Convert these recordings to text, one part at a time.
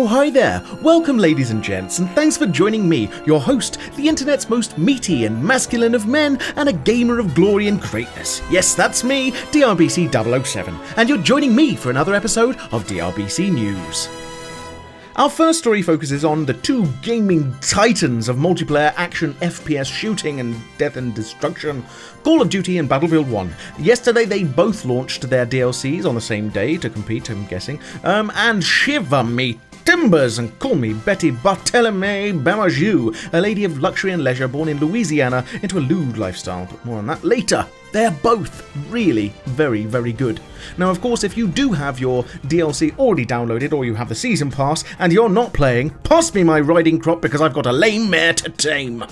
Oh hi there, welcome ladies and gents, and thanks for joining me, your host, the internet's most meaty and masculine of men, and a gamer of glory and greatness. Yes, that's me, DRBC 007, and you're joining me for another episode of DRBC News. Our first story focuses on the two gaming titans of multiplayer action FPS shooting and death and destruction, Call of Duty and Battlefield 1. Yesterday they both launched their DLCs on the same day to compete, I'm guessing, and shiver me timbers and call me Betty Barthélemy Bamajou, a lady of luxury and leisure born in Louisiana into a lewd lifestyle, but more on that later. They're both really very, very good. Now, of course, if you do have your DLC already downloaded or you have the season pass and you're not playing, pass me my riding crop because I've got a lame mare to tame.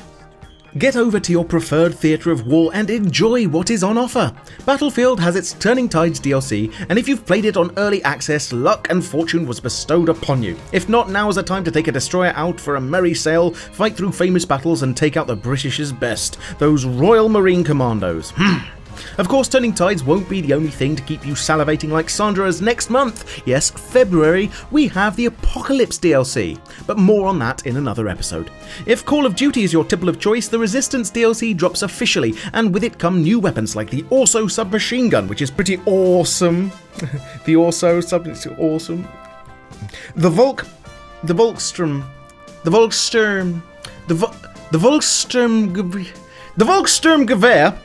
Get over to your preferred theatre of war and enjoy what is on offer. Battlefield has its Turning Tides DLC, and if you've played it on early access, luck and fortune was bestowed upon you. If not, now is the time to take a destroyer out for a merry sail, fight through famous battles and take out the British's best, those Royal Marine Commandos. Of course, Turning Tides won't be the only thing to keep you salivating like Sandra, as next month, yes, February, we have the Apocalypse DLC, but more on that in another episode. If Call of Duty is your tipple of choice, the Resistance DLC drops officially, and with it come new weapons like the Orso submachine gun, which is pretty awesome. The Orso submachine awesome. The Volkssturm Gewehr.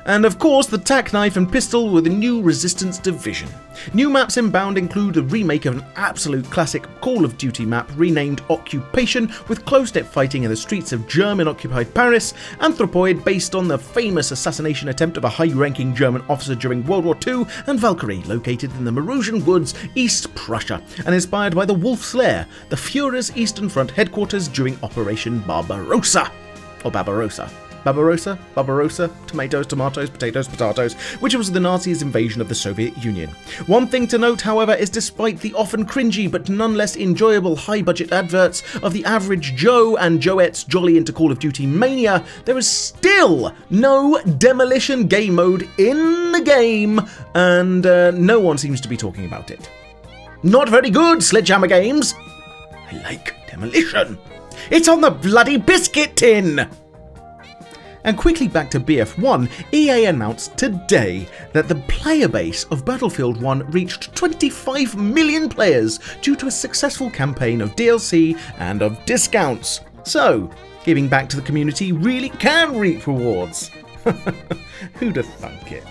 And of course the tack knife and pistol with a new Resistance division. New maps inbound include a remake of an absolute classic Call of Duty map renamed Occupation, with close-knit fighting in the streets of German-occupied Paris, Anthropoid based on the famous assassination attempt of a high-ranking German officer during World War II, and Valkyrie, located in the Maroosian Woods, East Prussia, and inspired by the Wolf's Lair, the Führer's Eastern Front headquarters during Operation Barbarossa. Or Barbarossa. Barbarossa, tomatoes, tomatoes, potatoes, potatoes, which was the Nazis' invasion of the Soviet Union. One thing to note, however, is despite the often cringy but nonetheless enjoyable high-budget adverts of the average Joe and Joette's jolly into Call of Duty mania, there is still no demolition game mode in the game, and no one seems to be talking about it. Not very good, Sledgehammer Games! I like demolition! It's on the bloody biscuit tin! And quickly back to BF1, EA announced today that the player base of Battlefield 1 reached 25 million players due to a successful campaign of DLC and of discounts. So, giving back to the community really can reap rewards. Who'd have thunk it?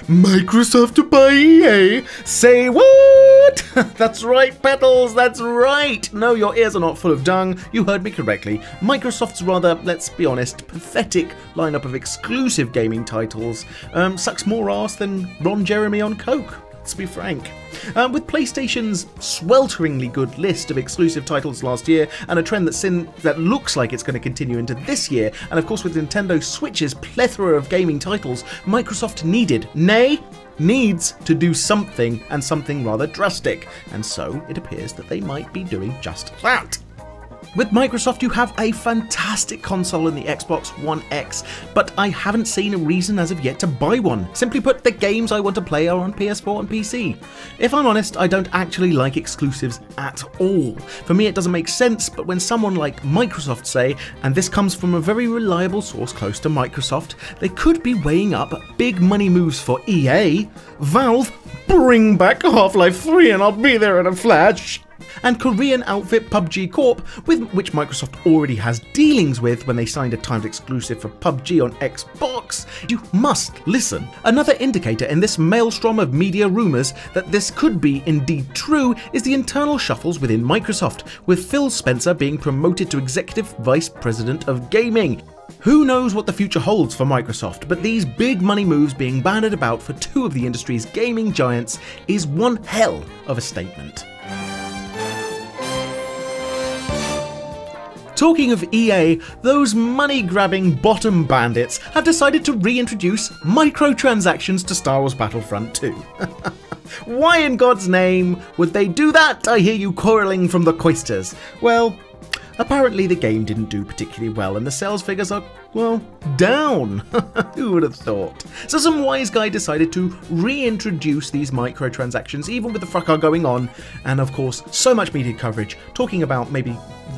Microsoft to buy EA? Say what? That's right, Petals, that's right! No, your ears are not full of dung, you heard me correctly. Microsoft's rather, let's be honest, pathetic lineup of exclusive gaming titles sucks more arse than Ron Jeremy on coke, let's be frank. With PlayStation's swelteringly good list of exclusive titles last year, and a trend that looks like it's going to continue into this year, and of course with Nintendo Switch's plethora of gaming titles, Microsoft needs to do something, and something rather drastic, and so it appears that they might be doing just that. With Microsoft, you have a fantastic console in the Xbox One X, but I haven't seen a reason as of yet to buy one. Simply put, the games I want to play are on PS4 and PC. If I'm honest, I don't actually like exclusives at all. For me, it doesn't make sense, but when someone like Microsoft say, and this comes from a very reliable source close to Microsoft, they could be weighing up big money moves for EA, Valve, bring back Half-Life 3 and I'll be there in a flash, and Korean outfit PUBG Corp, with which Microsoft already has dealings with when they signed a timed exclusive for PUBG on Xbox, you must listen. Another indicator in this maelstrom of media rumours that this could be indeed true is the internal shuffles within Microsoft, with Phil Spencer being promoted to Executive Vice President of Gaming. Who knows what the future holds for Microsoft, but these big money moves being bandied about for two of the industry's gaming giants is one hell of a statement. Talking of EA, those money-grabbing bottom bandits have decided to reintroduce microtransactions to Star Wars Battlefront 2. Why in God's name would they do that? I hear you quarrelling from the cloisters. Well, apparently the game didn't do particularly well and the sales figures are well, down. Who would have thought? So some wise guy decided to reintroduce these microtransactions, even with the fracas going on, and of course, so much media coverage talking about maybe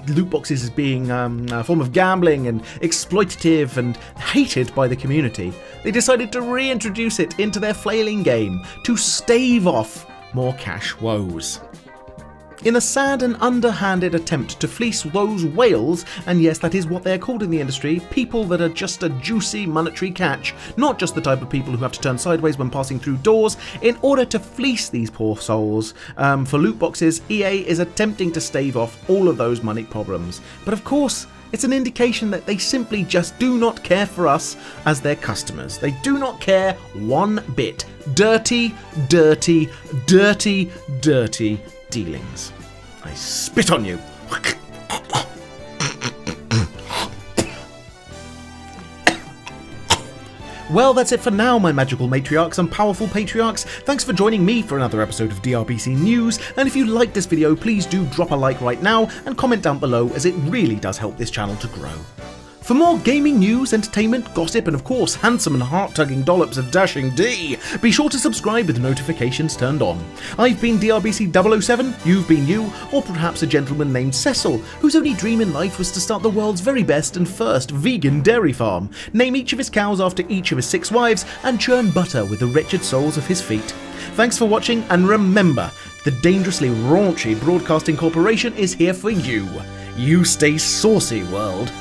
loot boxes as being a form of gambling and exploitative and hated by the community. They decided to reintroduce it into their flailing game to stave off more cash woes. In a sad and underhanded attempt to fleece those whales, and yes, that is what they're called in the industry, people that are just a juicy monetary catch, not just the type of people who have to turn sideways when passing through doors, in order to fleece these poor souls for loot boxes, EA is attempting to stave off all of those money problems. But of course, it's an indication that they simply just do not care for us as their customers. They do not care one bit. Dirty, dirty, dirty, dirty dealings. I spit on you. Well, that's it for now, my magical matriarchs and powerful patriarchs. Thanks for joining me for another episode of DRBC News, and if you liked this video, please do drop a like right now and comment down below, as it really does help this channel to grow. For more gaming news, entertainment, gossip, and of course handsome and heart-tugging dollops of dashing D, be sure to subscribe with notifications turned on. I've been DRBC 007, you've been you, or perhaps a gentleman named Cecil, whose only dream in life was to start the world's very best and first vegan dairy farm, name each of his cows after each of his 6 wives, and churn butter with the wretched soles of his feet. Thanks for watching, and remember, the dangerously raunchy Broadcasting Corporation is here for you. You stay saucy, world.